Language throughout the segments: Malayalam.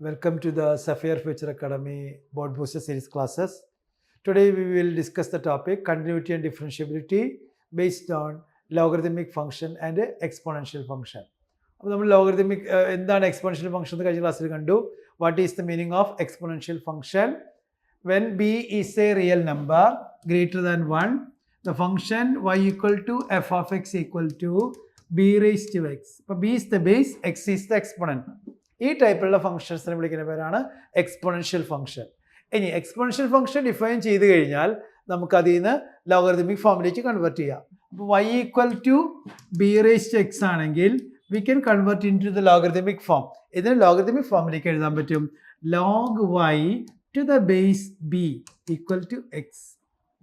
Welcome to the Sapphire Future Academy Board Booster Series classes. Today we will discuss the topic continuity and differentiability based on logarithmic function and exponential function. Logarithmic exponential function what is the meaning of exponential function? When b is a real number greater than 1, the function y equal to f of x equal to b raised to x. B is the base, x is the exponent. This type of functions are exponential function. Any exponential function define logarithmic form convert y equal to b raised to x we can convert into the logarithmic form. In the logarithmic form log y to the base b equal to x.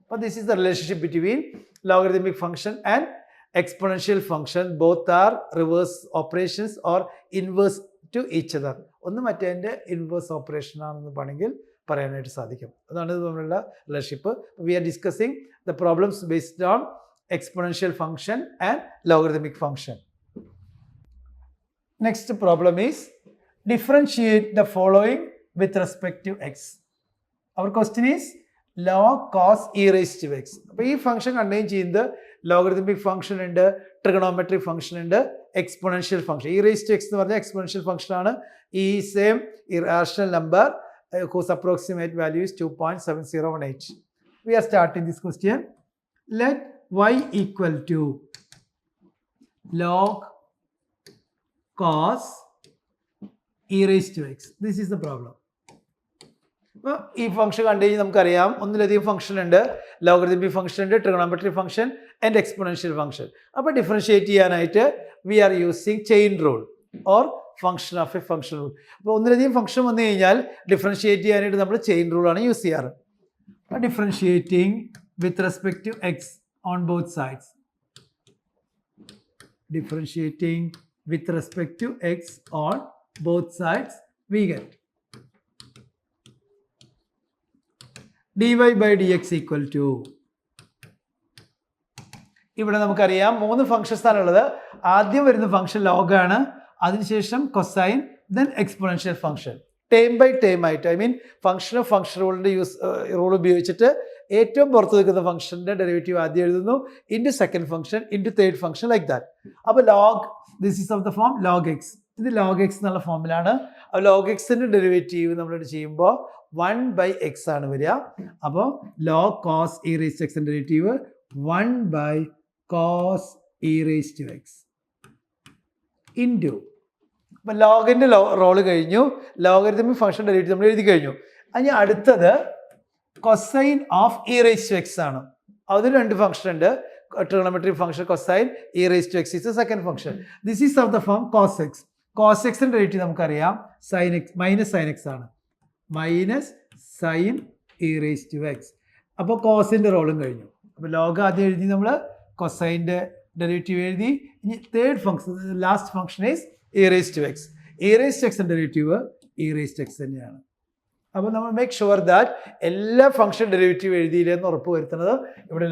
But this is the relationship between logarithmic function and exponential function. Both are reverse operations or inverse to each other. One inverse operation relationship. We are discussing the problems based on exponential function and logarithmic function. Next problem is differentiate the following with respect to x. Our question is log cos e raised to x. This function contains the logarithmic function and trigonometric function and exponential function. E raised to x is the exponential function. E same irrational number whose approximate value is 2.7018. We are starting this question. Let y equal to log cos e raised to x. This is the problem. This function contains one function and logarithmic function, trigonometric function and exponential function. But differentiate we are using chain rule or function of a function rule. One function differentiate chain rule use differentiating with respect to x on both sides. Differentiating with respect to x on both sides we get dy by dx equal to ഇവിടെ നമുക്കറിയാം മൂന്ന് ഫംഗ്ഷൻസ് ആണുള്ളത്. ആദ്യം വരുന്ന ഫംഗ്ഷൻ log ആണ്, അതിനുശേഷം cosine, then exponential function. Term by term ആയിട്ട് ഫംഗ്ഷൻ ഓഫ് ഫംഗ്ഷൻ റൂളിന്റെ റൂൾ ഉപയോഗിച്ചിട്ട് ഏറ്റവും പുറത്ത് നിൽക്കുന്ന ഫംഗ്ഷന്റെ ഡെറിവേറ്റീവ് ആദ്യം എഴുതുന്നു, into second function, into third function, like that. അപ്പോൾ log this is of the form log x. ഇത് log x എന്നുള്ള ഫോമിലാണ്. log xന്റെ ഡെറിവേറ്റീവ് നമ്മൾ ചെയ്യുമ്പോൾ 1/x ആണ് വരിക. അപ്പോൾ log cos e raised to x ന്റെ derivative 1/cos e raised to x into അപ്പോൾ ലോഗിൻ്റെ റോള് കഴിഞ്ഞു, ലോഗരിതമിക് ഫംഗ്ഷൻ ഡെറിവേറ്റീവ് നമ്മൾ എഴുതി കഴിഞ്ഞു. അതിന് അടുത്തത് cosine of e raise to x ആണ്. അതിൽ രണ്ട് ഫംഗ്ഷൻ ഉണ്ട്, trigonometric function cosine e raise to x is second function. This is of the form cos x. Cos എക്സിൻ്റെ ഡെറിവേറ്റീവ് നമുക്കറിയാം sine x minus sine x ആണ്, minus sine e raise to x. അപ്പോൾ കോസിൻ്റെ റോളും കഴിഞ്ഞു. അപ്പോൾ ലോഗ് ആദ്യം എഴുതി, നമ്മൾ കൊസൈൻ്റെ ഡെറിവേറ്റീവ് എഴുതി. ഇനി third function, last function is e raised to x. e raised to x ന്റെ derivative e raised to x തന്നെയാണ്. അപ്പോൾ നമ്മൾ മേക്ക് ഷുവർ ദാറ്റ് എല്ലാ ഫംഗ്ഷൻ ഡെറിവേറ്റീവ് എഴുതിയില്ലെന്ന് ഉറപ്പ് വരുത്തുന്നത്. ഇവിടെ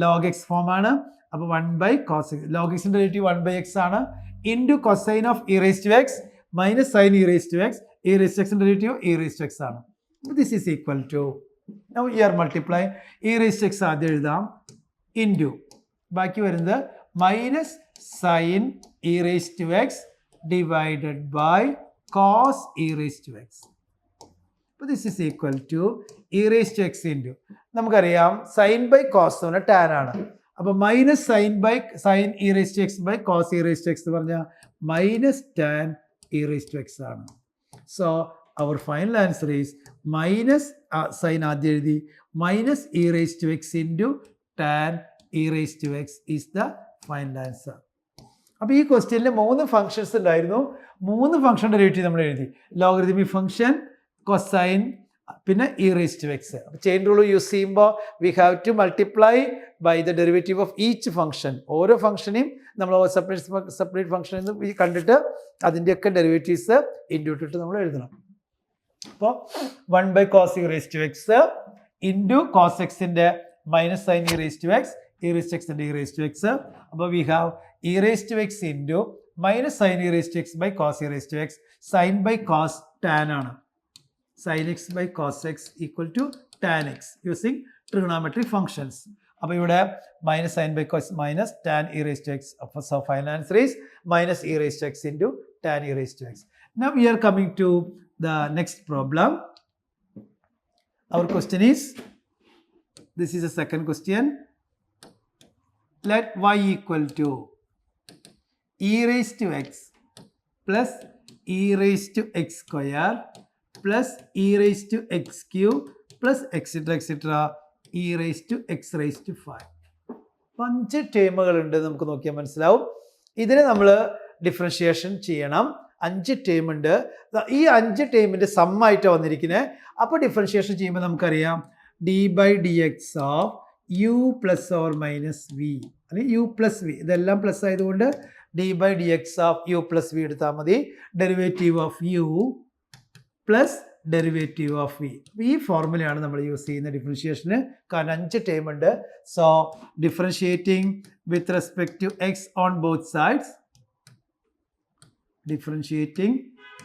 log x ഫോം ആണ്. അപ്പോൾ 1/cos x, log x ന്റെ ഡെറിവേറ്റീവ് 1/x ആണ്, into cosine of e raised to x minus sine e raised to x. e raised to x ന്റെ derivative e raised to x ആണ്. This is equal to, now you are multiply, e raised to x ആദ്യം എഴുതാം, ഇൻറ്റു ബാക്കി വരുന്നത് minus sine e raised to x divided by cos e raised to x. So this is equal to e raised to x into, നമുക്കറിയാം sin by cos എന്ന് പറഞ്ഞാൽ tan ആണ്. അപ്പോൾ minus sine e raised to x by cos e raised to x എന്ന് പറഞ്ഞാൽ minus tan e raised to x ആണ്. So our final answer is minus sine ആദ്യം എഴുതി, minus e raised to x into tan e raised to x is the final answer. അപ്പോൾ ഈ ക്വസ്റ്റ്യനിൽ 3 ഫംഗ്ഷൻസ് ഉണ്ടായിരുന്നു. 3 ഫംഗ്ഷൻ ഡെറിവേറ്റീവ് നമ്മൾ എഴുതി, ലോഗരിതമിക് ഫംഗ്ഷൻ, കൊസൈൻ, പിന്നെ ഇ റേസ്ഡ് ടു എക്സ്. അപ്പോൾ ചെയിൻ റൂൾ യൂസ് ചെയ്യുമ്പോൾ we have to multiply by the derivative of each function. ഓരോ ഫംഗ്ഷനെയും നമ്മൾ സെപ്പറേറ്റ് ഫംഗ്ഷൻ എന്ന് കണ്ടിട്ട് അതിൻ്റെയൊക്കെ ഡെറിവേറ്റീവ്സ് ഇൻഡ്യൂട്ടിട്ട് നമ്മൾ എഴുതണം. അപ്പോൾ 1/cos e raised to x into cos എക്സിൻ്റെ minus sine e raised to x, e raised to x and e raised to x. അപ്പോൾ we have e raised to x into minus sin e raised to x by cos e raised to x, sin by cos tan ആണ്. sin x by cos x equal to tan x using trigonometric functions. അപ്പോൾ ഇവിടെ minus sin by cos minus tan e raised to x. So final answer is minus e raised to x into tan e raised to x. Now we are coming to the next problem. Our question is, this is a second question. Let y equal to e raised to x plus e raised to x square plus e raised to x cube plus etc. e raised to x raised to 5. 5 ടേമുകൾ ഉണ്ട്, നമുക്ക് നോക്കിയാൽ മനസ്സിലാവും. ഇതിനെ നമ്മൾ ഡിഫറൻഷിയേഷൻ ചെയ്യണം. 5 ടേം ഉണ്ട്. ഈ 5 ടേമിന്റെ സം ആയിട്ട് വന്നിരിക്കുന്നത്. അപ്പോൾ ഡിഫറൻഷിയേഷൻ ചെയ്യുമ്പോൾ നമുക്കറിയാം d by d x of u plus or minus v, അല്ലെങ്കിൽ യു പ്ലസ് വി, ഇതെല്ലാം പ്ലസ് ആയതുകൊണ്ട് d by d x of u plus v എടുത്താൽ മതി. Derivative of u plus derivative of v. ഈ ഫോർമുലയാണ് നമ്മൾ യൂസ് ചെയ്യുന്ന ഡിഫറൻഷിയേഷന്. കാരണം 5 ടേം ഉണ്ട്. So differentiating with respect to x on both sides, differentiating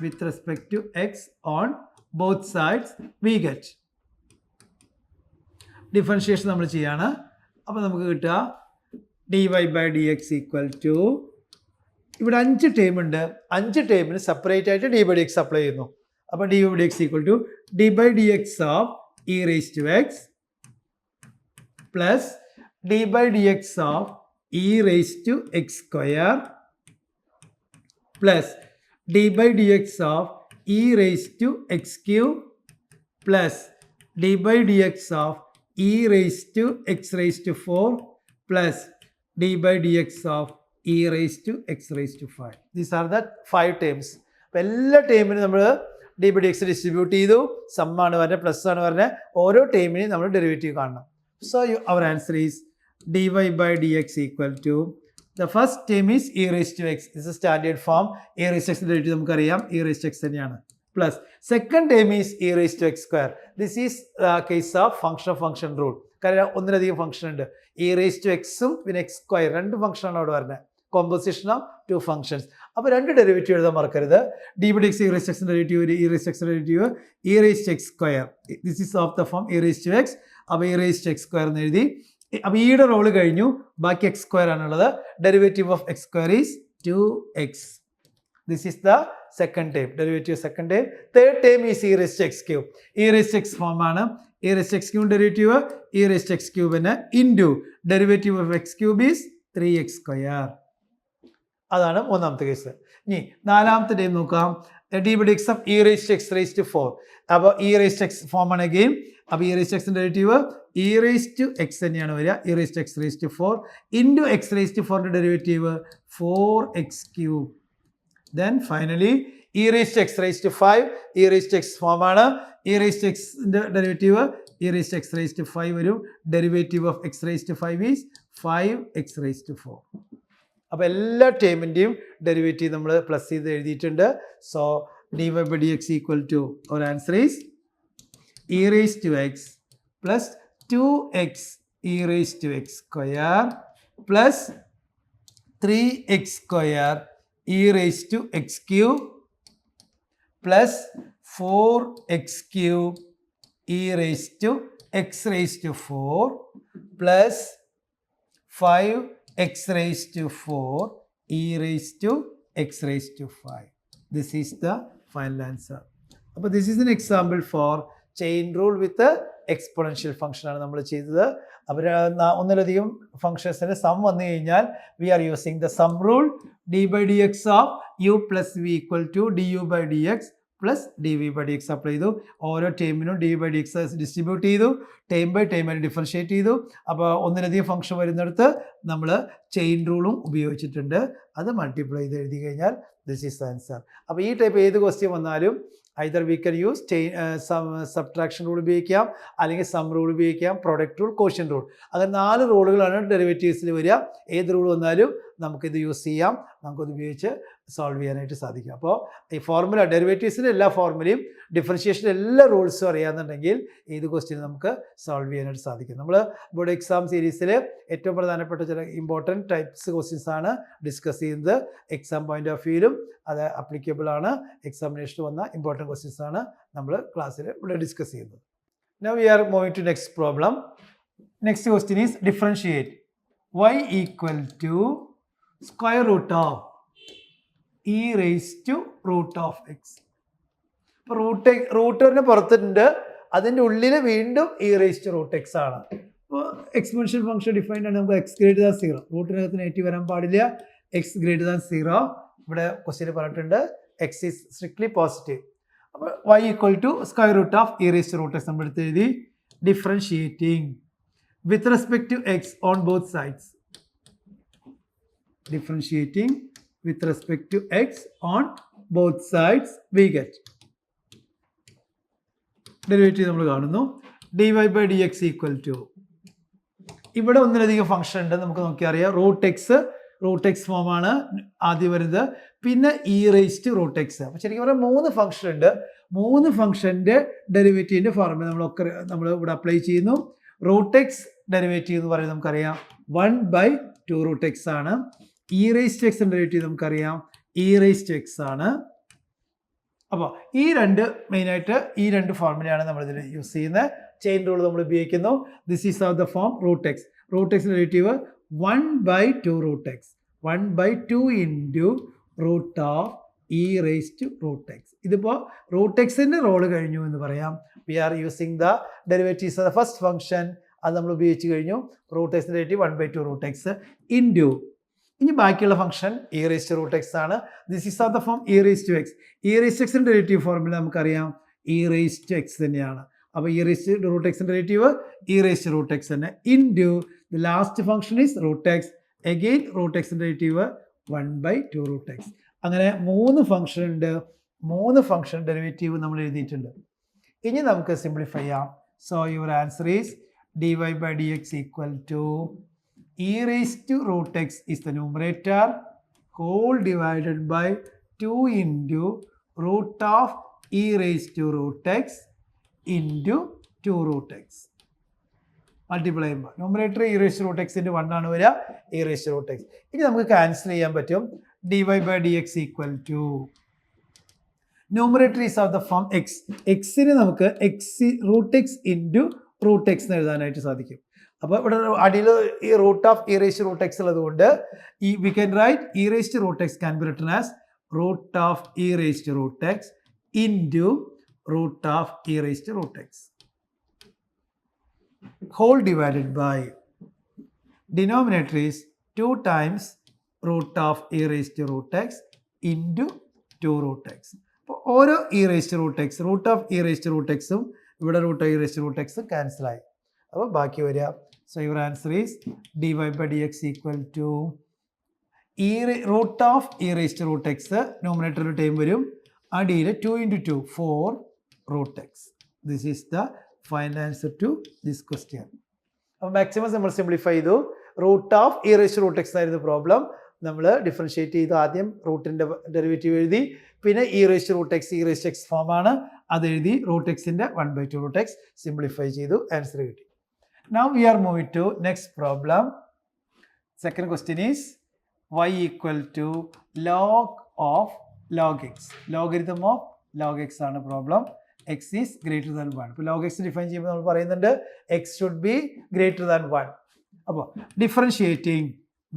with respect to x on both sides, we get differentiation നമ്മൾ ചെയ്യാണ്. അപ്പോൾ നമുക്ക് കിട്ടുക dy by dx equal to, ഇവിടെ 5 ടേം ഉണ്ട്. 5 ടേമിന് സെപ്പറേറ്റ് ആയിട്ട് d by dx അപ്ലൈ ചെയ്യുന്നു. അപ്പോൾ dy by dx equal to d by dx of e raised to x plus d by dx of e raised to x square plus d by dx of e raised to x cube plus d by dx of e raised to x raised to 4 plus d by dx of e raised to x raised to 5. These are the 5 terms. അപ്പോൾ എല്ലാ ടേമിനും നമ്മൾ d by d x distribute ചെയ്തു. സം ആണ് പറഞ്ഞത്, പ്ലസ് ആണ് പറഞ്ഞത്. ഓരോ ടേമിനും നമ്മൾ ഡെറിവേറ്റീവ് കാണണം. So our answer is dy by dx equal to, the first term is e raised to x. This is standard form. e raised to x derivative നമുക്കറിയാം, e raised to x തന്നെയാണ്. Plus second term is e raised to x square. This is case of function rule. കാരണം ഒന്നിലധികം ഫംഗ്ഷൻ ഉണ്ട്. e raised to എക്സും പിന്നെ എക്സ് സ്ക്വയർ, 2 ഫംഗ്ഷനാണ് അവിടെ വരുന്നത്. Composition of 2 functions. അപ്പോൾ 2 ഡെറിവേറ്റീവ് എഴുതാൻ മറക്കരുത്. D by x e raised to x derivative, e raised to x derivative, e raised to x square. This is of the form e raised to x. അപ്പോൾ e raised to x square എന്ന് എഴുതി. അപ്പോൾ ഈയുടെ റോള് കഴിഞ്ഞു, ബാക്കി എക്സ് സ്ക്വയർ ആണുള്ളത്. Derivative of x square is 2x. This is the second term, derivative second term. Third term is e raised to x cube. e raised to x form ആണ്. e raised to x cube derivative e raised to x ക്യൂബിന് into derivative of x cube is 3x square. അതാണ് മൂന്നാമത്തെ കേസ്. ഇനി നാലാമത്തെ ടൈം നോക്കാം. D by x of e raised to x raised to 4. അപ്പോൾ e raised to x form ആണ് അഗെയിൻ. അപ്പോൾ e raised to x derivative e raised to x തന്നെയാണ് വരിക. e raised to x raised to 4 into x raised to 4 derivative 4x cube. Then finally e raised to x raised to 5, e raised to x form ആണ്. e raised to x derivative e raised to x raised to 5 വരും. Derivative of x raised to 5 is 5x raised to 4. അപ്പോൾ എല്ലാ ടേമിൻ്റെയും ഡെറിവേറ്റീവ് നമ്മൾ പ്ലസ് ചെയ്ത് എഴുതിയിട്ടുണ്ട്. So dy by dx equal to, our answer is e raised to x plus 2x e raised to x square plus 3x square e raised to x cube plus 4x cube e raised to x raised to 4 plus 5x raised to 4 e raised to x raised to 5. This is the final answer. അപ്പോൾ this is an example for chain rule with the exponential function ആണ് നമ്മൾ ചെയ്തത്. അവർ ഒന്നിലധികം ഫംഗ്ഷൻസിൻ്റെ സം വന്നു കഴിഞ്ഞാൽ we are using the sum rule. D by d x of u plus v equal to d u by d x plus d v by d x apply ചെയ്തു. ഓരോ ടേമിനും d by d x distribute ചെയ്തു. ടൈം ബൈ ടൈം ആയിട്ട് ഡിഫറൻഷിയേറ്റ് ചെയ്തു. അപ്പോൾ ഒന്നിലധികം ഫംഗ്ഷൻ വരുന്നിടത്ത് നമ്മൾ ചെയിൻ റൂളും ഉപയോഗിച്ചിട്ടുണ്ട്. അത് മൾട്ടിപ്ലൈ ചെയ്ത് എഴുതി കഴിഞ്ഞാൽ ദിസ് ഈസ് ദ ആൻസർ. അപ്പോൾ ഈ ടൈപ്പ് ഏത് ക്വസ്റ്റ്യൻ വന്നാലും either we can use subtraction rule ഉപയോഗിക്കാം, അല്ലെങ്കിൽ സം റൂൾ ഉപയോഗിക്കാം, പ്രൊഡക്റ്റ് റൂൾ, കോഷ്യൻ റൂൾ. അങ്ങനെ 4 റൂളുകളാണ് ഡെറിവേറ്റീവ്സിൽ വരിക. ഏത് റൂൾ വന്നാലും നമുക്കിത് യൂസ് ചെയ്യാം. നമുക്കത് ഉപയോഗിച്ച് സോൾവ് ചെയ്യാനായിട്ട് സാധിക്കും. അപ്പോൾ ഈ ഫോർമുല ഡെറിവേറ്റീവ്സിൻ്റെ എല്ലാ ഫോർമുലയും ഡിഫറൻഷിയേഷൻ്റെ എല്ലാ റൂൾസും അറിയാമെന്നുണ്ടെങ്കിൽ ഏത് ക്വസ്റ്റ്യനും നമുക്ക് സോൾവ് ചെയ്യാനായിട്ട് സാധിക്കും. നമ്മൾ ബോർഡ് എക്സാം സീരീസിൽ ഏറ്റവും പ്രധാനപ്പെട്ട ചില ഇമ്പോർട്ടൻറ്റ് ടൈപ്സ് ക്വസ്റ്റ്യൻസ് ആണ് ഡിസ്കസ് ചെയ്യുന്നത്. എക്സാം പോയിന്റ് ഓഫ് വ്യൂവിലും അത് അപ്ലിക്കബിൾ ആണ്. എക്സാമിനേഷന് വന്ന ഇമ്പോർട്ടൻറ്റ് ക്വസ്റ്റ്യൻസ് ആണ് നമ്മൾ ക്ലാസ്സിൽ ഇവിടെ ഡിസ്കസ് ചെയ്യുന്നത്. Now we are moving to next problem. Next question is differentiate y equal to square root of e raised to root of x. ഇപ്പോൾ റൂട്ടറിന് പുറത്തുണ്ട്, അതിൻ്റെ ഉള്ളിൽ വീണ്ടും e raised to root x ആണ്. അപ്പോൾ എക്സ്പോണൻഷ്യൽ ഫംഗ്ഷൻ ഡിഫൈൻഡ് ആണ്. നമുക്ക് എക്സ് ഗ്രേറ്റർ ദാൻ 0, റൂട്ടിനകത്ത് നെഗറ്റീവ് വരാൻ പാടില്ല. എക്സ് ഗ്രേറ്റർ ദാൻ 0 ഇവിടെ ക്വസ്റ്റ്യൻ പറഞ്ഞിട്ടുണ്ട്. X is strictly positive. അപ്പോൾ y equal to square root of e raised to root x നമ്മൾ എടുത്ത് എഴുതി. Differentiating with respect to x on both sides. Differentiating with respect to x on both sides we get derivative നമ്മൾ കാണുന്നു. dy by d x equal to, ഇവിടെ ഒന്നിലധികം ഫംഗ്ഷൻ ഉണ്ട് നമുക്ക് നോക്കിയറിയാം. റൂട്ട് എക്സ് ഫോമാണ് ആദ്യം വരുന്നത്, പിന്നെ ഇ റേസ്റ്റ് റൂട്ട് എക്സ്. അപ്പോൾ ശരിക്കും പറഞ്ഞാൽ 3 ഫംഗ്ഷൻ ഉണ്ട്. 3 ഫംഗ്ഷൻ്റെ ഡെറിവേറ്റീവിൻ്റെ ഫോർമുല നമ്മൾ ഇവിടെ അപ്ലൈ ചെയ്യുന്നു. റൂട്ട് എക്സ് ഡെറിവേറ്റീവ് എന്ന് പറയുന്നത് നമുക്കറിയാം 1/2 റൂട്ട് എക്സ് ആണ്. ഇ റേസ്റ്റ് എക്സ് ഡെറിവേറ്റീവ് നമുക്കറിയാം ഇ റേസ്റ്റ് എക്സ് ആണ്. അപ്പോൾ മെയിനായിട്ട് ഈ രണ്ട് ഫോർമുലയാണ് നമ്മളിതിൽ യൂസ് ചെയ്യുന്നത്. ചെയിൻ റൂൾ നമ്മൾ ഉപയോഗിക്കുന്നു. This is of the form root x. Root x derivative 1/2 root x, 1/2 into root of e raised to root x. ഇതിപ്പോൾ റൂട്ട് എക്സിൻ്റെ റോള് കഴിഞ്ഞു എന്ന് പറയാം. We are using the derivatives of the first function. അത് നമ്മൾ ഉപയോഗിച്ച് കഴിഞ്ഞു. Root x derivative 1/2 root x into, ഇനി ബാക്കിയുള്ള function e raised to root x ആണ്. This is of the form e raised to X. E raised എക്സിൻ്റെ ഡെറിവേറ്റീവ് ഫോർമുല നമുക്കറിയാം ഇ റേസ്റ്റ് ടു എക്സ് തന്നെയാണ്. അപ്പോൾ ഇ റേസ്റ്റ് ടു റൂട്ട് എക്സിൻ്റെ derivative e raised to root x തന്നെ into the last function is root x. Again root എക്സിൻ്റെ ഡെറിവേറ്റീവ് 1/2 റൂട്ട് എക്സ്. അങ്ങനെ 3 ഫംഗ്ഷൻ ഉണ്ട്. 3 ഫംഗ്ഷൻ ഡെറിവേറ്റീവ് നമ്മൾ എഴുതിയിട്ടുണ്ട്. ഇനി നമുക്ക് സിംപ്ലിഫൈ ചെയ്യാം. So your answer is dy by d x equal to e raised to root x is the numerator whole divided by 2 into root of e raised to root x into 2 root x. Multiply ചെയ്യുമ്പോൾ ന്യൂമറേറ്റർ ഇ റേസ്റ്റ് റൂട്ട് എക്സിൻ്റെ 1 ആണ് വരിക, ഇ റേസ്റ്റ് റൂട്ട് എക്സ്. ഇനി നമുക്ക് ക്യാൻസൽ ചെയ്യാൻ പറ്റും. dy by d x equal to numerator is of the form x. എക്സിന് നമുക്ക് root x into root x എന്ന് എഴുതാനായിട്ട് സാധിക്കും. അപ്പോൾ ഇവിടെ അടിയിൽ ഈ root of e raised root x ഉള്ളതുകൊണ്ട് we can write e raised root x can be written as root of e raised root x into root of e raised root x whole divided by denominator is 2 times root of e raised to root x into 2 root x. അപ്പോൾ ഓരോ e raised root x, root of e raised root എക്സും ഇവിടെ റൂട്ട് ഇ റേസ്റ്റ് റൂട്ട് എക്സും ക്യാൻസൽ ആയി. അപ്പോൾ ബാക്കി വരിക. So your answer is dy by d x equal to root of e raised root x ന്യൂമറേറ്ററിൽ ടൈം വരും. അടിയിൽ 2 into 2 4 root x. This is the final answer to this question. അപ്പോൾ മാക്സിമം നമ്മൾ സിംപ്ലിഫൈ ചെയ്തു. Root of e raised root x ആയിരുന്നു പ്രോബ്ലം. നമ്മൾ ഡിഫറൻഷിയേറ്റ് ചെയ്തു. ആദ്യം റൂട്ടിൻ്റെ ഡെറിവേറ്റീവ് എഴുതി, പിന്നെ e raised root x e raised x ഫോമാണ് അത് എഴുതി. റൂട്ട് എക്സിൻ്റെ 1/2 റൂട്ട് എക്സ് സിംപ്ലിഫൈ ചെയ്തു, ആൻസർ കിട്ടി. Now we are moving to next problem. Second question is y equal to log of log x. Logarithm of log x ആണ് problem. x is greater than 1. ഇപ്പോൾ log x ഡിഫൈൻ ചെയ്യുമ്പോൾ നമ്മൾ പറയുന്നുണ്ട് x should be greater than 1. അപ്പോൾ differentiating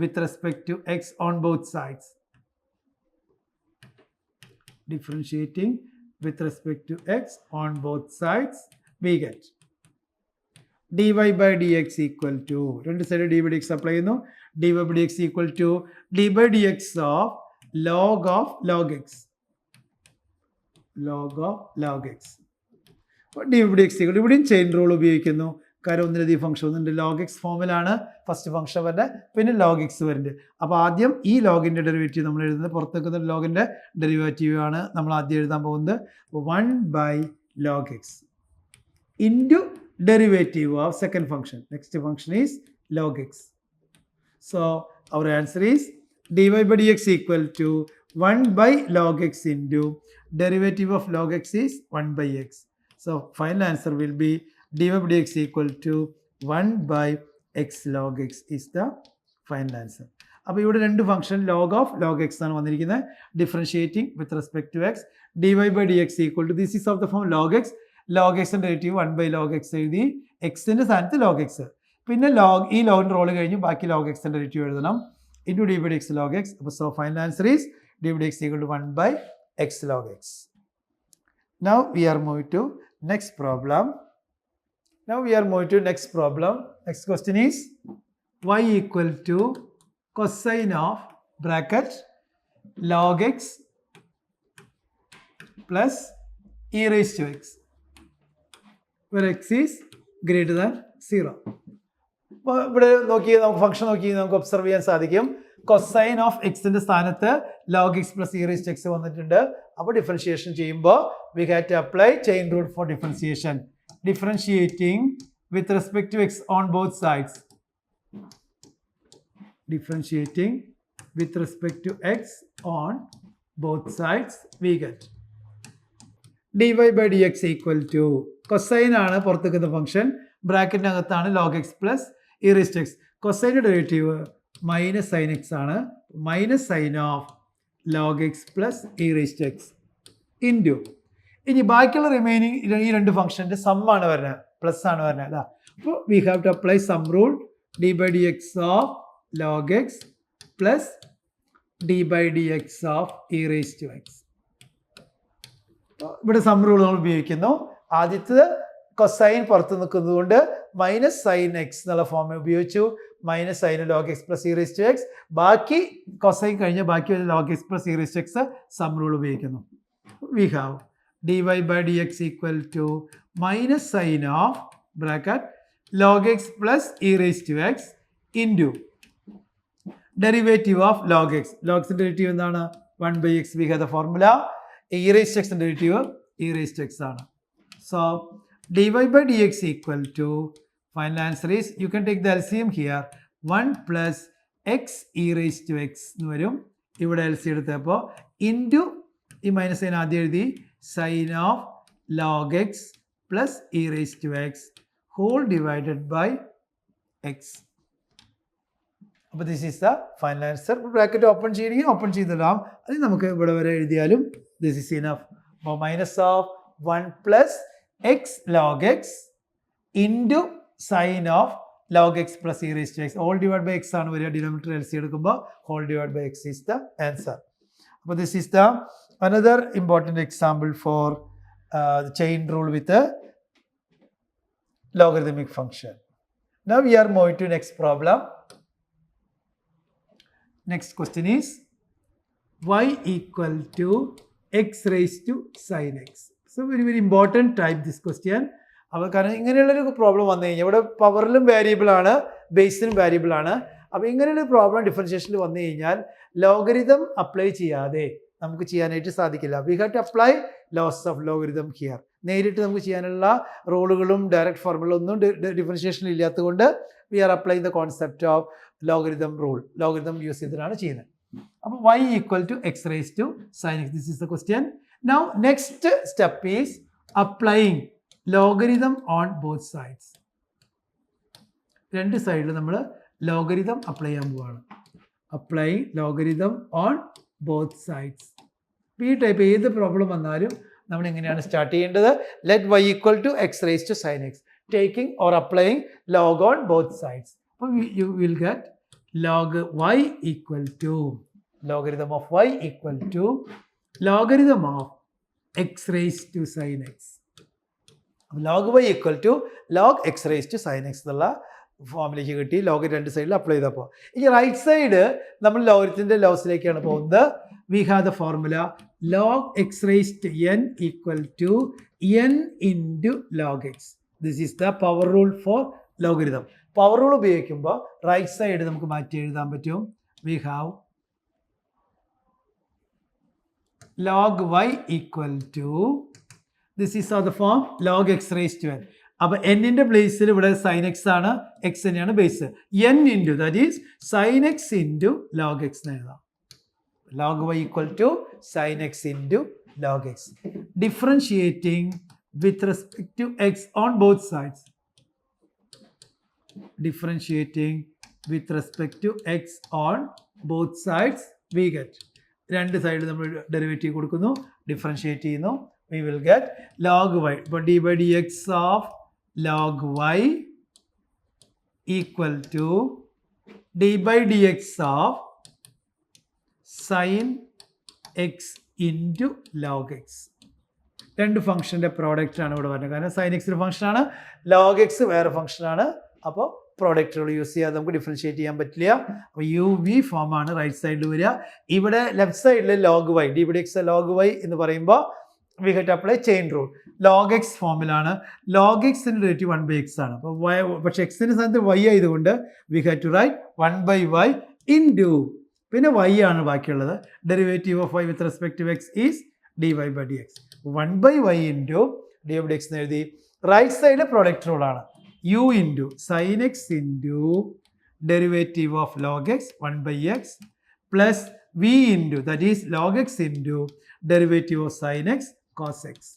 with respect to x on both sides. Differentiating with respect to x on both sides we get dy by dx equal to, രണ്ട് side d by dx apply ചെയ്യുന്നു. dy by dx equal to d by dx of log x. log x. d by dx equal to, ഇവിടെയും ചെയിൻ റൂൾ ഉപയോഗിക്കുന്നു. കാര്യം ഒന്നിലധികം ഫംഗ്ഷൻ ഒന്നുണ്ട്. log x ഫോമിലാണ് ഫസ്റ്റ് ഫംഗ്ഷൻ വരുന്നത്, പിന്നെ log x വരുന്നുണ്ട്. അപ്പോൾ ആദ്യം ഈ ലോഗിൻ്റെ ഡെറിവേറ്റീവ് നമ്മൾ എഴുതുന്നത്, പുറത്ത് നിൽക്കുന്ന ലോഗിൻ്റെ ഡെറിവേറ്റീവ് ആണ് നമ്മൾ ആദ്യം എഴുതാൻ പോകുന്നത്. 1/log x into derivative of second function. Next function is log x. So our answer is dy by dx equal to 1 by log x into derivative of log x is 1 by x. So final answer will be dy by dx equal to 1 by x log x is the final answer. അപ്പോൾ ഇവിടെ രണ്ട് ഫംഗ്ഷൻ log x ആണ് വന്നിരിക്കുന്നത്. Differentiating with respect to x dy by dx equal to this is of the form log x ന്റെ ഡെറിവേറ്റീവ് 1 by log x എഴുതി എക്സിന്റെ സ്ഥാനത്ത് log x. പിന്നെ ഈ ലോഗിന്റെ റോള് കഴിഞ്ഞ് ബാക്കി log x ന്റെ ഡെറിവേറ്റീവ് എഴുതണം into dy by dx log x. അപ്പോൾ so final answer is dy by dx equal to 1 by x log x. Now we are moving to next problem. Next question is y equal to cosine of bracket log x plus e raised to x where x is greater than 0. അപ്പോൾ ഇവിടെ നോക്കിയാൽ നമുക്ക് ഫംഗ്ഷൻ നമുക്ക് ഒബ്സർവ് ചെയ്യാൻ സാധിക്കും. കൊസൈൻ ഓഫ് എക്സിന്റെ സ്ഥാനത്ത് log x plus e raise to x വന്നിട്ടുണ്ട്. അപ്പോൾ ഡിഫറൻഷിയേഷൻ ചെയ്യുമ്പോൾ we have to apply chain rule for differentiation. Differentiating with respect to x on both sides. Differentiating with respect to x on both sides, we get dy by dx equal to cosine ആണ് പുറത്തേക്കുന്ന ഫംഗ്ഷൻ, ബ്രാക്കറ്റിനകത്താണ് log x plus e raised to x. കൊസൈൻ്റെ ഡെറിവേറ്റീവ് മൈനസ് സൈൻ എക്സ് ആണ്, minus sine of log x plus e raised to x into ഇനി ബാക്കിയുള്ള റിമൈനിങ് ഈ രണ്ട് ഫംഗ്ഷൻ്റെ സം ആണ് വരുന്നത്, പ്ലസ് ആണ് വരുന്നത് അല്ല. അപ്പോൾ we have to apply sum rule d by d x of log x plus d by dx of e raised to x. ഇവിടെ സം റൂൾ നമ്മൾ ഉപയോഗിക്കുന്നു. ആദ്യത്തെ കൊസൈൻ പുറത്ത് നിൽക്കുന്നത് കൊണ്ട് മൈനസ് സൈൻ എക്സ് എന്നുള്ള ഫോം ഉപയോഗിച്ചു, minus sine log x plus e raised to x. ബാക്കി കൊസൈൻ കഴിഞ്ഞ ബാക്കി log x plus e raised to x sum rule ഉപയോഗിക്കുന്നു. We have dy by dx equal to minus sine of bracket log x plus e raised to x into derivative of log x. log x derivative എന്താണ്? 1 by x. We have the formula. e raised to x derivative e raised to x ആണ്. So dy by dx equal to, final answer is, you can take the LCM here, 1 plus x e raised to x എന്ന് വരും. ഇവിടെ LCM എടുത്തപ്പോൾ ഇൻറ്റു ഈ മൈനസ് സൈൻ ആദ്യം എഴുതി, sine of log x plus e raised to x whole divided by x. അപ്പോൾ this is the final answer. Bracket open ചെയ്യുകയും ഓപ്പൺ ചെയ്തിടാം, അത് നമുക്ക് ഇവിടെ വരെ എഴുതിയാലും ദിസ് ഈസ് ഇനഫ്. അപ്പോൾ minus of 1 plus x log x into sine of log x plus e raise to x whole divide by x ആണ് വരിക. ഡിനോമിനേറ്റർ എൽ സി എടുക്കുമ്പോൾ whole divide by x is the answer. അപ്പോൾ this is the another important example for chain rule with logarithmic function. Now we are moving to next problem. Next question is y equal to x raised to sin x. So very important type this question. അപ്പോൾ കാരണം ഇങ്ങനെയുള്ളൊരു പ്രോബ്ലം വന്നു കഴിഞ്ഞാൽ ഇവിടെ പവറിലും വേരിയബിൾ ആണ്, ബേസിലും വേരിയബിൾ ആണ്. അപ്പോൾ ഇങ്ങനെയുള്ള പ്രോബ്ലം ഡിഫറൻഷിയേഷനിൽ വന്നു കഴിഞ്ഞാൽ ലോഗരിതം അപ്ലൈ ചെയ്യാതെ നമുക്ക് ചെയ്യാനായിട്ട് സാധിക്കില്ല. We have to apply laws of logarithm here. നേരിട്ട് നമുക്ക് ചെയ്യാനുള്ള റൂളുകളും ഡയറക്റ്റ് ഫോർമുല ഒന്നും ഡിഫറൻഷിയേഷനിൽ ഇല്ലാത്തതുകൊണ്ട് we are apply the concept of logarithm rule. Logarithm use ചെയ്തിട്ടാണ് ചെയ്യുന്നത്. അപ്പോൾ y equal to x raise to sine x. This is the question. Now next step is applying logarithm on both sides. രണ്ട് സൈഡിൽ നമ്മൾ ലോഗരിതം അപ്ലൈ ചെയ്യാൻ പോവാണ്. Apply logarithm on both sides. ഈ ടൈപ്പ് ഏത് പ്രോബ്ലം വന്നാലും നമ്മൾ എങ്ങനെയാണ് സ്റ്റാർട്ട് ചെയ്യേണ്ടത്? Let y equal to x raise to sine x, taking or applying log on both sides. അപ്പോൾ you will get log y equal to logarithm of y equal to logarithm of x raise to sine x. Log y equal to log x raise to sine x എന്നുള്ള ഫോമിലേക്ക് കിട്ടി. ലോഗ് രണ്ട് സൈഡിൽ അപ്ലൈ ചെയ്തപ്പോൾ ഈ റൈറ്റ് സൈഡ് നമ്മൾ ലോഗരിതത്തിൻ്റെ ലോസിലേക്കാണ് പോകുന്നത്. We have the formula log x raise to n equal to n into log x. This is the power rule for logarithm. Power rule ഉപയോഗിക്കുമ്പോൾ റൈറ്റ് സൈഡ് നമുക്ക് മാറ്റി എഴുതാൻ പറ്റും. We have log y equal to, this is of the form log x raise to n. അപ്പോൾ എന്നിൻ്റെ പ്ലേസിൽ ഇവിടെ സൈൻ എക്സ് ആണ്, എക്സ് തന്നെയാണ് base. n into that is sine x into log X എന്ന് എഴുതാം. log y equal to sin x into log x. Differentiating with respect to x on both sides. Differentiating with respect to x on both sides, we get രണ്ട് സൈഡിൽ നമ്മൾ ഡെറിവേറ്റീവ് കൊടുക്കുന്നു, ഡിഫറൻഷിയേറ്റ് ചെയ്യുന്നു, we will get log y. അപ്പോൾ d by dx of log y equal to d by dx of sin x into log x. രണ്ട് ഫംഗ്ഷൻ്റെ പ്രോഡക്റ്റ് ആണ് ഇവിടെ വരുന്നത്. കാരണം സൈൻ എക്സ് ഒരു ഫംഗ്ഷനാണ്, ലോഗ് എക്സ് വേറെ ഫംഗ്ഷനാണ്. അപ്പോൾ പ്രോഡക്റ്റുകൾ യൂസ് ചെയ്യാതെ നമുക്ക് ഡിഫറൻഷിയേറ്റ് ചെയ്യാൻ പറ്റില്ല. അപ്പോൾ യു വി ഫോം ആണ് റൈറ്റ് സൈഡിൽ വരിക. ഇവിടെ ലെഫ്റ്റ് സൈഡിൽ log y, d by x log y എന്ന് പറയുമ്പോൾ we have apply chain rule. Log x ഫോമിലാണ്. ലോഗ് എക്സിൻ്റെ ഡെറിവേറ്റീവ് 1/x ആണ്. അപ്പോൾ വൈ, പക്ഷേ എക്സിൻ്റെ സ്ഥാനത്ത് വൈ ആയതുകൊണ്ട് we have to write 1/y into, പിന്നെ വൈ ആണ് ബാക്കിയുള്ളത്. Derivative of y with respect to x is dy by dx. 1/y into dy by dx എന്ന് എഴുതി. റൈറ്റ് സൈഡ് പ്രോഡക്റ്റ് റൂളാണ്. u into sine x into derivative of log x 1/x plus v into that is log x into derivative of sine x cos x.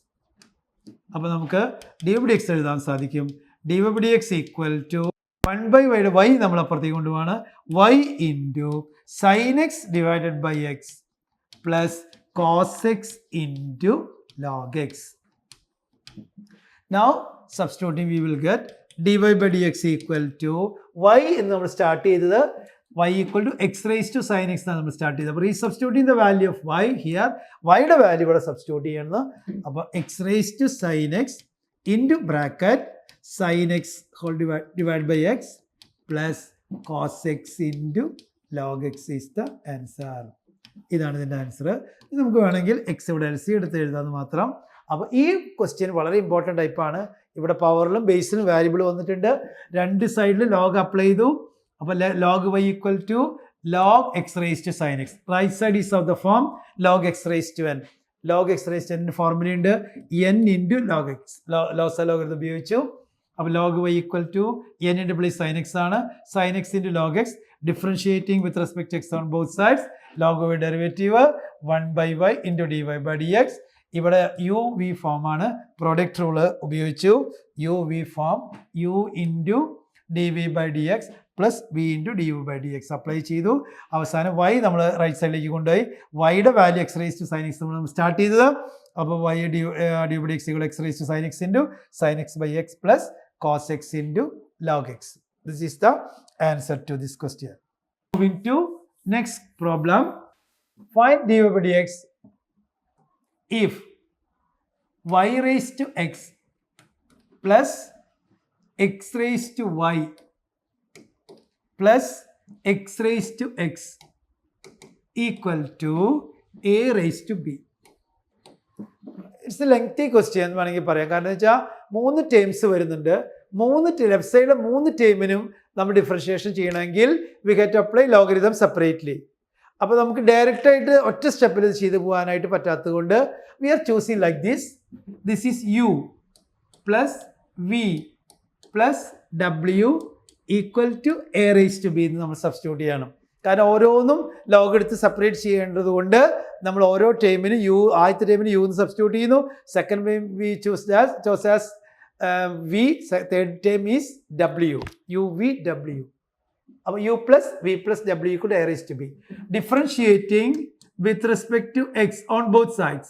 അപ്പോൾ നമുക്ക് dy by dx എഴുതാൻ സാധിക്കും. dy by dx equal to 1/y y നമ്മൾ അപ്പുറത്തേക്ക് കൊണ്ടുപോവാണ്. y into sine x divided by x plus cos x into log x. Now substituting we will get dy by dx equal to y എന്ന് നമ്മൾ സ്റ്റാർട്ട് ചെയ്തത് y equal to x raised to sin x എന്നാണ് നമ്മൾ സ്റ്റാർട്ട് ചെയ്തത്. അപ്പോൾ substituting the value of y here, y യുടെ വാല്യൂ ഇവിടെ സബ്സ്റ്റിറ്റ്യൂട്ട് ചെയ്യണം. അപ്പോൾ x raised to sin x into bracket sin x whole divided by x plus cos x into log x is the answer. ഇതാണ് ഇതിൻ്റെ ആൻസർ. ഇത് നമുക്ക് വേണമെങ്കിൽ എക്സ് ഇവിടെ എൽ സി എടുത്ത് എഴുതാമെന്ന് മാത്രം. അപ്പോൾ ഈ ക്വസ്റ്റ്യൻ വളരെ ഇമ്പോർട്ടൻ്റ് ടൈപ്പാണ്. ഇവിടെ പവറിലും ബേസിലും വാരിയബിൾ വന്നിട്ടുണ്ട്. രണ്ട് സൈഡിൽ ലോഗ് അപ്ലൈ ചെയ്തു. അപ്പോൾ log y equal to log x raise to sine x. Right side is of the form log x raise to n. Log x raise to n ഫോർമുലയുണ്ട്, n into log x. Log ഇത് ഉപയോഗിച്ചു. അപ്പോൾ log y equal to n into plus sine x ആണ്. Sine x into log x. Differentiating with respect to x on both sides. log y derivative 1/y into dy by dx. ഇവിടെ യു വി ഫോം ആണ്. പ്രോഡക്റ്റ് റൂള് ഉപയോഗിച്ചു. U v form u into d v by d x plus v into d u by d x apply ചെയ്തു. അവസാനം വൈ നമ്മൾ റൈറ്റ് സൈഡിലേക്ക് കൊണ്ടുപോയി. വൈയുടെ value x raise to sine x നമ്മൾ സ്റ്റാർട്ട് ചെയ്തത്. അപ്പോൾ y d by x x raise to sine x into sine x by x plus cos x into log x. This is the answer to this question. Moving to next problem. Find dy by dx if y raised to x plus x raised to y plus x raised to x equal to a raised to b. It's a lengthy question എന്ന് വേണമെങ്കിൽ പറയാം. കാരണം വെച്ചാൽ 3 ടേംസ് വരുന്നുണ്ട്. ലെഫ്റ്റ് സൈഡിലെ 3 ടേമിനും നമ്മൾ ഡിഫറൻഷിയേഷൻ ചെയ്യണമെങ്കിൽ we have to apply logarithm separately. അപ്പോൾ നമുക്ക് ഡയറക്റ്റ് ആയിട്ട് ഒറ്റ സ്റ്റെപ്പിൽ ഇത് ചെയ്ത് പോകാനായിട്ട് പറ്റാത്തത് കൊണ്ട് we are choosing like this. This is u plus v plus ഡബ്ല്യു equal to a raise to b എന്ന് നമ്മൾ സബ്സ്റ്റിറ്റ്യൂട്ട് ചെയ്യണം. കാരണം ഓരോന്നും ലോഗ് എടുത്ത് സെപ്പറേറ്റ് ചെയ്യേണ്ടത് കൊണ്ട് നമ്മൾ ഓരോ ടേമിനും യു, ആദ്യത്തെ ടേമിന് യു എന്ന് സബ്സ്റ്റിറ്റ്യൂട്ട് ചെയ്യുന്നു. Second time we chose as v, third term is w, u v w. അപ്പോൾ u plus v plus w equal to a raised to b. Differentiating with respect to x on both sides.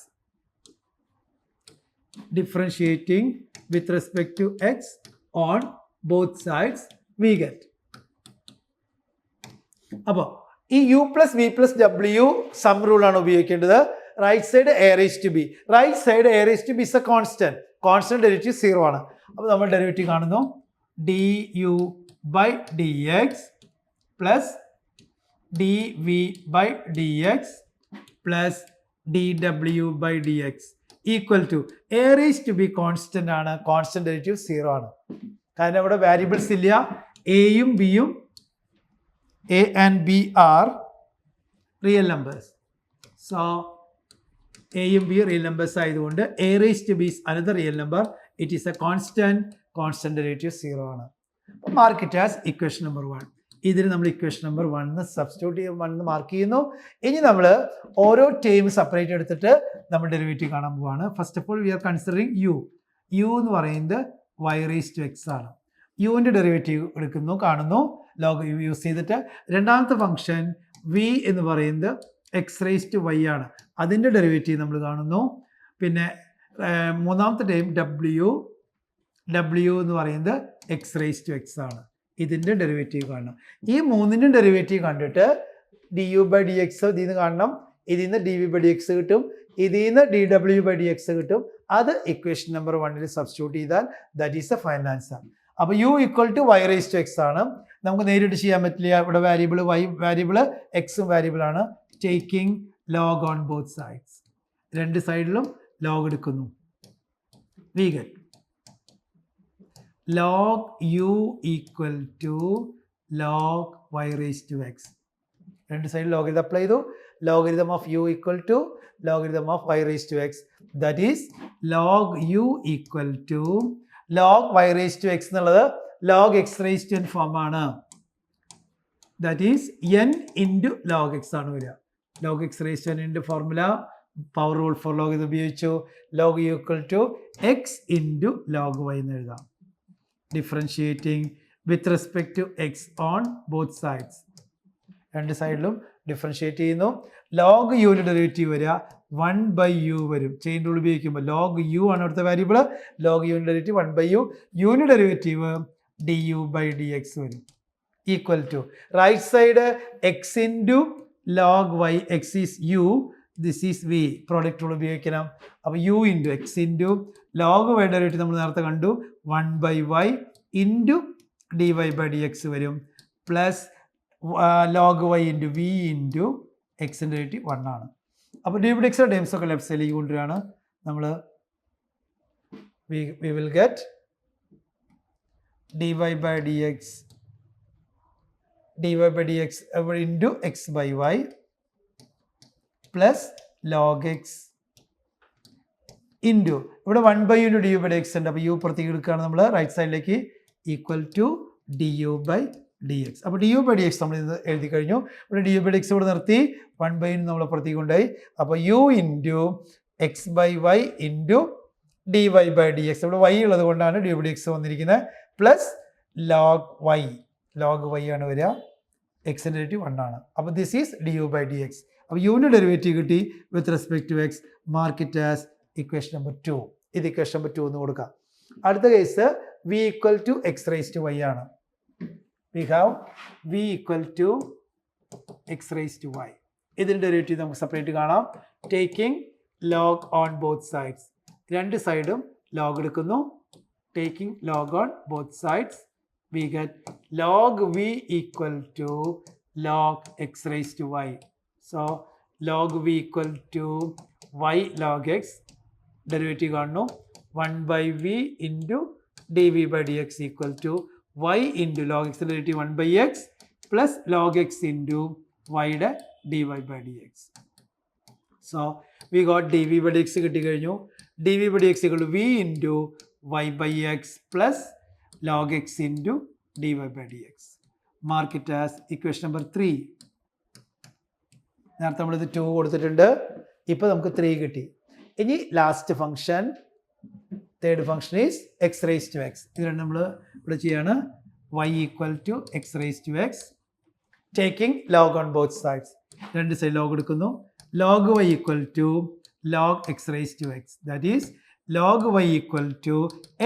Differentiating with respect to x on both sides we get. അപ്പോൾ ഈ u plus v plus w sum റൂളാണ് ഉപയോഗിക്കേണ്ടത്. Right side a raised to b. Right side a raised to b is a constant. Constant derivative 0 ആണ്. അപ്പോൾ നമ്മൾ ഡെറിവേറ്റീവ് കാണുന്നു d u by d x plus d v by d x plus d ഡബ്ല്യു by d x equal to a raise to b constant ആണ്. കോൺസ്റ്റന്റ് ഡെറിവേറ്റീവ് 0 ആണ്. കാരണം ഇവിടെ വാരിയബിൾസ് ഇല്ല. എയും ബിയും a and b are real numbers. So എയും ബി റിയൽ നമ്പേഴ്സ് ആയതുകൊണ്ട് a raise to b is another real number. It is a constant derivative 0 ആണ്. Mark it as equation number 1. ഇതിന് നമ്മൾ ഇക്വേഷൻ നമ്പർ 1 സബ്സ്റ്റിറ്റ്യൂട്ട് ചെയ്യുമ്പോൾ 1 മാർക്ക് ചെയ്യുന്നു. ഇനി നമ്മൾ ഓരോ ടേം സെപ്പറേറ്റ് എടുത്തിട്ട് നമ്മൾ ഡെറിവേറ്റീവ് കാണാൻ പോവാണ്. First of all we are considering u എന്ന് പറയുന്നത് y റേസ് ടു എക്സ് ആണ്. യുവിൻ്റെ ഡെറിവേറ്റീവ് എടുക്കുന്നു, കാണുന്നു, ലോഗ് യു യൂസ് ചെയ്തിട്ട്. രണ്ടാമത്തെ ഫംഗ്ഷൻ വി എന്ന് പറയുന്നത് എക്സ് റേസ് ടു വൈ ആണ്, അതിൻ്റെ ഡെറിവേറ്റീവ് നമ്മൾ കാണുന്നു. പിന്നെ മൂന്നാമത്തെ ടൈം ഡബ്ല്യു എന്ന് പറയുന്നത് എക്സ് റേസ് ടു എക്സ് ആണ്, ഇതിൻ്റെ ഡെറിവേറ്റീവ് കാണണം. ഈ മൂന്നിൻ്റെയും ഡെറിവേറ്റീവ് കണ്ടിട്ട് d u by d x ഇതിൽ നിന്ന് കാണണം, ഇതിൽ നിന്ന് d v by d x കിട്ടും, ഇതിൽ നിന്ന് ഡി ഡബ്ല്യു ബൈ ഡി എക്സ് കിട്ടും. അത് ഇക്വേഷൻ നമ്പർ 1 സബ്സ്റ്റിറ്റ്യൂട്ട് ചെയ്താൽ that is a final answer. അപ്പോൾ u equal to y raise to x ആണ്. നമുക്ക് നേരിട്ട് ചെയ്യാൻ പറ്റില്ല, ഇവിടെ വാരിയബിൾ വൈ വാരിയബിൾ എക്സും വാരിയബിൾ ആണ്. Taking log on both sides, രണ്ട് സൈഡിലും ലോഗ് എടുക്കുന്നു. We get log u equal to log y raised to x. രണ്ട് സൈഡ് ലോഗരിതം അപ്ലൈ ചെയ്തു. Logarithm of u equal to logarithm of y raised to x. That is log u equal to log y raised to x എന്നുള്ളത് log x raised to n form ആണ്. That is n into log x ആണ് വരിക. log x raised to n into formula power rule for log ഇത് ഉപയോഗിച്ചു. log u equal to x into log y എന്ന് എഴുതാം. Differentiating with respect to x on both sides, രണ്ട് സൈഡിലും ഡിഫറൻഷിയേറ്റ് ചെയ്യുന്നു. ലോഗ് യുവിൻ്റെ ഡെറിവേറ്റീവ് വരിക 1/u വരും. ചെയിൻ റൂൾ ഉപയോഗിക്കുമ്പോൾ ലോഗ് യു ആണ് അടുത്ത വാരിയബിൾ. ലോഗ് യുവിൻ്റെ ഡെറിവേറ്റീവ് 1/u, യുവിൻ്റെ derivative d u by d x വരും. Equal to right side x into log y, x is u, this is v, product rule ഉപയോഗിക്കണം. അപ്പോൾ u into x into log y derivative നമ്മൾ നേരത്തെ കണ്ടു 1/y into d y by d x വരും, plus log y into v into എക്സിൻ്റെ ഡെറിവേറ്റീവ് 1 ആണ്. അപ്പോൾ ഡി ബൈ ഡി എക്സിൻ്റെ ടേംസ് ഒക്കെ ലെഫ്റ്റ് സൈഡിലേക്ക് കൊണ്ടുവരികയാണ് നമ്മൾ. We will get d y by d x into x by y plus log x into ഇവിടെ 1/u into d u by d x ഉണ്ട്. അപ്പോൾ യു പുറത്തേക്ക് എടുക്കുകയാണ് നമ്മൾ റൈറ്റ് സൈഡിലേക്ക്, equal to d u by d x. അപ്പോൾ d u by d x നമ്മൾ ഇത് എഴുതി കഴിഞ്ഞു. ഇവിടെ d u by d x ഇവിടെ നിർത്തി, 1/u നമ്മൾ പുറത്തേക്ക് കൊണ്ടുപോയി. അപ്പോൾ u into x by y into d y by d x, ഇവിടെ വൈ ഉള്ളത് കൊണ്ടാണ് d u by d x വന്നിരിക്കുന്നത്, പ്ലസ് ലോഗ് വൈ ആണ് വരിക, എക്സിൻ്റെ ഡെറിവേറ്റീവ് 1 ആണ്. അപ്പോൾ this is d u by d x. അപ്പോൾ യുവിൻ്റെ ഡെറിവേറ്റീവ് കിട്ടി with respect to x. Mark it as equation number 2. ഇത് ഇക്വേഷൻ നമ്പർ 2 എന്ന് കൊടുക്കാം. അടുത്ത case v equal to x raise to Y ആണ്. We have v equal to x raise to y. ഇതിൻ്റെ ഡെറിവേറ്റീവ് നമുക്ക് സെപ്പറേറ്റ് കാണാം. Taking log on both sides, രണ്ട് സൈഡും ലോഗ് എടുക്കുന്നു. Taking log on both sides, we get log v equal to log x raise to y. So log v equal to y log x, derivative കാണുന്നു 1/v into d v by d x equal to y into log x derivative 1/x plus log x into വൈയുടെ D y by d x. So we got d v by d x കിട്ടിക്കഴിഞ്ഞു. D v by d x equal to v into y by x plus log x into d y by d x. Mark it as equation number 3. നേരത്തെ നമ്മളിത് 2 കൊടുത്തിട്ടുണ്ട്, ഇപ്പോൾ നമുക്ക് 3 കിട്ടി. ഇനി last function, third function is x raise to x. ഇത് നമ്മൾ ഇവിടെ ചെയ്യാണ്. Y equal to x raise to x, taking log on both sides, രണ്ട് സൈഡ് ലോഗ് എടുക്കുന്നു. Log y equal to log x raise to x, that is log y equal to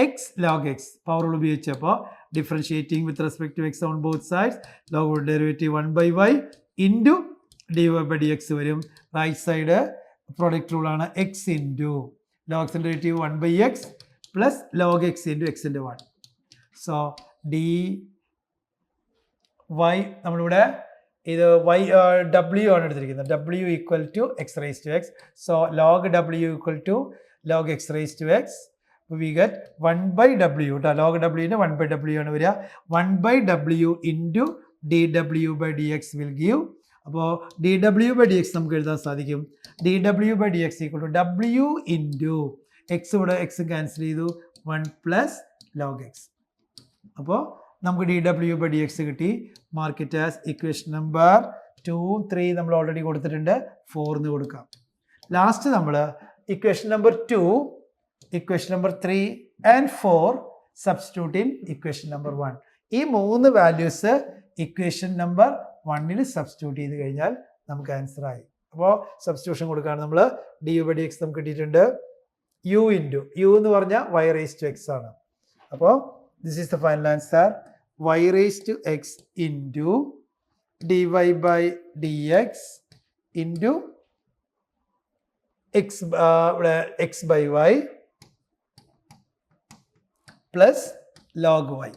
x log x. Power ഉപയോഗിച്ചപ്പോൾ differentiating with respect to x on both sides, log derivative 1/y into d y by d x വരും. റൈറ്റ് സൈഡ് പ്രോഡക്റ്റ് റൂളാണ്, എക്സ് ഇൻറ്റു ലോഗ് എക്സിൻ്റെ derivative 1/x plus log x into എക്സിൻ്റെ 1. സോ ഡി വൈ നമ്മളിവിടെ ഇത് വൈ ഡബ്ല്യു ആണ് എടുത്തിരിക്കുന്നത്. W equal to x raise to X. So log W equal to log x raise to X. We get 1/w കേട്ടോ. ലോഗ് ഡബ്ല്യുവിന് 1/w ആണ് വരിക. 1/w ഇൻറ്റു ഡി ഡബ്ല്യു by d X will give. അപ്പോൾ ഡി ഡബ്ല്യു ബൈ ഡി എക്സ് നമുക്ക് എഴുതാൻ സാധിക്കും. ഡി ഡബ്ല്യു by d x equal to W into X, ഇവിടെ എക്സ് ക്യാൻസൽ ചെയ്തു, 1 പ്ലസ് ലോഗ് എക്സ്. അപ്പോൾ നമുക്ക് dw/dx കിട്ടി. Mark it as equation number 2 3 നമ്മൾ ഓൾറെഡി കൊടുത്തിട്ടുണ്ട്. 4 എന്ന് കൊടുക്കാം. ലാസ്റ്റ് നമ്മൾ equation number 2, equation number 3 and 4 substitute in equation number 1. ഈ 3 വാല്യൂസ് ഇക്വേഷൻ നമ്പർ 1ൽ സബ്സ്റ്റിറ്റ്യൂട്ട് ചെയ്ത് കഴിഞ്ഞാൽ നമുക്ക് ആൻസർ ആയി. അപ്പോൾ സബ്സ്റ്റിറ്റ്യൂഷൻ കൊടുക്കുകയാണ് നമ്മൾ. du/dx നമുക്ക് കിട്ടിയിട്ടുണ്ട് u എന്ന് പറഞ്ഞാൽ y raised to x ആണ്. അപ്പോൾ this is the final answer. y raised to x into dy/dx into x by y plus log y.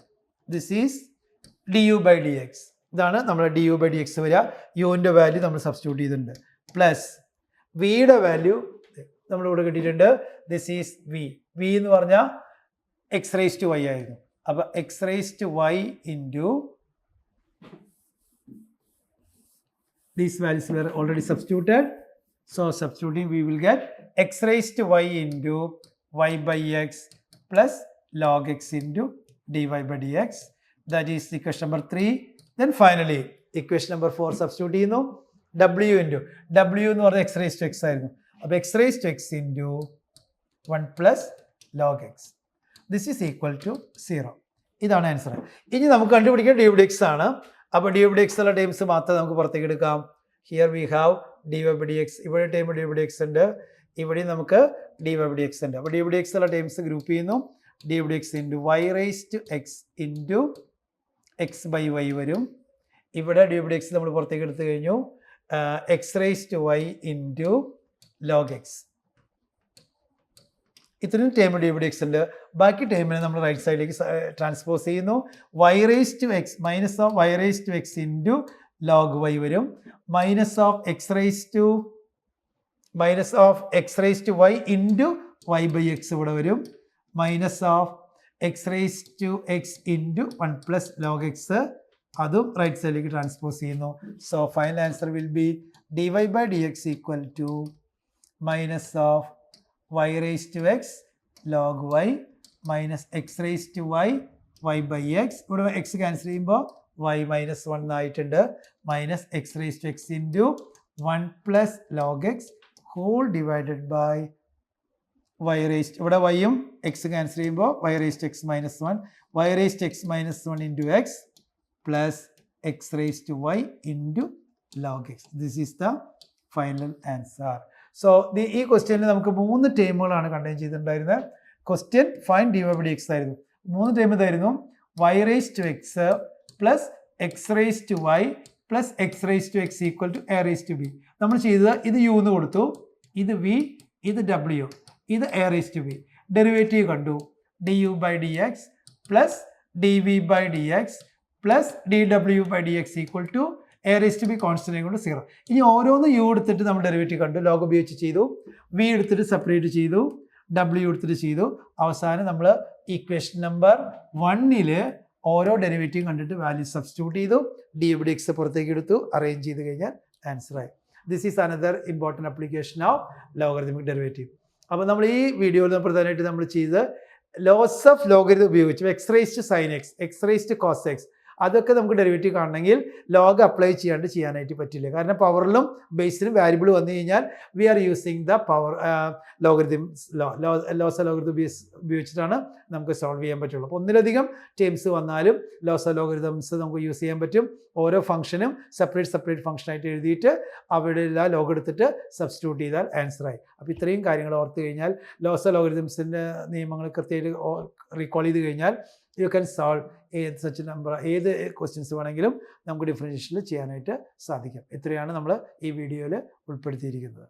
This is du/dx. ഇതാണ് നമ്മുടെ du/dx വരിക. യുവിൻ്റെ വാല്യൂ നമ്മൾ സബ്സ്റ്റിറ്റ്യൂട്ട് ചെയ്തിട്ടുണ്ട്. പ്ലസ് വിയുടെ വാല്യൂ നമ്മളിവിടെ കിട്ടിയിട്ടുണ്ട്. ദിസ് ഈസ് വി എന്ന് പറഞ്ഞാൽ എക്സ് റേസ് ടു വൈ ആയിരുന്നു. അപ്പോൾ x raise to y into these values were already substituted. So substituting we will get x raised to y into y by x plus log x into dy/dx. That is equation number 3. Then finally equation number 4 substitute ചെയ്യുന്നു. w into w എന്ന് പറഞ്ഞാൽ x raised to x ആയിരുന്നു. അപ്പോൾ x raised to x into 1 plus log x. This is equal to 0. ഇതാണ് ആൻസർ. ഇനി നമുക്ക് കണ്ടുപിടിക്കാൻ dw/dx ആണ്. അപ്പോൾ dw/dx ഉള്ള ടേംസ് മാത്രമേ നമുക്ക് പുറത്തേക്ക് എടുക്കാം. Here we have dy/dx. ഇവിടെ ടേം dw/dx ഉണ്ട്, ഇവിടെ നമുക്ക് dy/dx ഉണ്ട്. അപ്പോൾ dw/dx ഉള്ള ടേംസ് ഗ്രൂപ്പ് ചെയ്യുന്നു. dw/dx into y raised to x into x by y വരും. ഇവിടെ dw/dx നമ്മൾ പുറത്തേക്ക് എടുത്തു കഴിഞ്ഞു. x raised to y into log x. ഇത്രയും ടേം dw/dx ഉണ്ട്. ബാക്കി ടേമിനെ നമ്മൾ റൈറ്റ് സൈഡിലേക്ക് ട്രാൻസ്പോസ് ചെയ്യുന്നു. y raised to x minus of y raised to x into log y വരും. Minus of x raised to y into y by x ഇവിടെ വരും. Minus of x raised to x into 1 plus log x അതും റൈറ്റ് സൈഡിലേക്ക് ട്രാൻസ്പോസ് ചെയ്യുന്നു. So final answer will be dy/dx equal to minus of y raised to x log y minus x raised to y y by x. ഇവിടെ x ക്യാൻസൽ ചെയ്യുമ്പോൾ y മൈനസ് 1 ആയിട്ടുണ്ട്. Minus x raised to x into 1 plus log x whole divided by y raised, ഇവിടെ yയും x ക്യാൻസൽ ചെയ്യുമ്പോൾ y raised to x minus 1 y raised to x minus 1 into x plus x raised to y into log x. This is the final answer. So ഈ ക്വസ്റ്റ്യനിൽ നമുക്ക് 3 ടേമുകളാണ് കണ്ടെയ്ൻ ചെയ്തിട്ടുണ്ടായിരുന്നത്. ക്വസ്റ്റ്യൻ ഫൈൻഡ് dy/dx ആയിരുന്നു. 3 ടേം ഇതായിരുന്നു. y raised to x plus x raised to y plus x raised to x equal to a raised to b. നമ്മൾ ചെയ്തത് ഇത് u എന്ന് കൊടുത്തു, ഇത് v, ഇത് w, ഇത് a raised to b. Derivative കണ്ടു. du/dx plus dv/dx plus dw/dx equal to a raised to b constant കൊണ്ട് 0. ഇനി ഓരോന്ന് u എടുത്തിട്ട് നമ്മൾ ഡെറിവേറ്റീവ് കണ്ടു, ലോഗ് ഉപയോഗിച്ച് ചെയ്തു. v എടുത്തിട്ട് സെപ്പറേറ്റ് ചെയ്തു, w എടുത്തിട്ട് ചെയ്തു. അവസാനം നമ്മൾ ഇക്വേഷൻ നമ്പർ 1ൽ ഓരോ ഡെറിവേറ്റീവ് കണ്ടിട്ട് വാല്യൂ സബ്സ്റ്റിറ്റ്യൂട്ട് ചെയ്തു, dw/dx പുറത്തേക്ക് എടുത്തു, അറേഞ്ച് ചെയ്ത് കഴിഞ്ഞാൽ ആൻസർ ആയി. This is another important application of logarithmic derivative. അപ്പോൾ നമ്മൾ ഈ വീഡിയോയിൽ പ്രധാനമായിട്ട് നമ്മൾ ചെയ്ത് ലോസ് ഓഫ് ലോഗരിതം ഉപയോഗിച്ച് x raised to sin x, x raised to cos x അതൊക്കെ നമുക്ക് ഡെറിവേറ്റീവ് കാണണമെങ്കിൽ ലോഗ് അപ്ലൈ ചെയ്യാനായിട്ട് പറ്റില്ല. കാരണം പവറിലും ബേസിലും വാരിയബിൾ വന്നു കഴിഞ്ഞാൽ we are using the power logarithm laws logarithm ഉപയോഗിച്ചിട്ടാണ് നമുക്ക് സോൾവ് ചെയ്യാൻ പറ്റുള്ളൂ. അപ്പോൾ ഒന്നിലധികം ടേംസ് വന്നാലും ലോസ് ലോഗരിതംസ് നമുക്ക് യൂസ് ചെയ്യാൻ പറ്റും. ഓരോ ഫംഗ്ഷനും സെപ്പറേറ്റ് ഫംഗ്ഷനായിട്ട് എഴുതിയിട്ട് അവിടെ എല്ലാം ലോഗ് എടുത്തിട്ട് സബ്സ്റ്റിറ്റ്യൂട്ട് ചെയ്താൽ ആൻസറായി. അപ്പോൾ ഇത്രയും കാര്യങ്ങൾ ഓർത്ത് കഴിഞ്ഞാൽ ലോസ് ലോഗരിതംസിൻ്റെ നിയമങ്ങൾ കൃത്യമായിട്ട് റീകോൾ ചെയ്ത് കഴിഞ്ഞാൽ യു ക്യാൻ സോൾവ് ഏത് ക്വസ്റ്റ്യൻസ് വേണമെങ്കിലും നമുക്ക് ഡിഫറൻഷ്യേഷനിൽ ചെയ്യാനായിട്ട് സാധിക്കും. ഇത്രയാണ് നമ്മൾ ഈ വീഡിയോയിൽ ഉൾപ്പെടുത്തിയിരിക്കുന്നത്.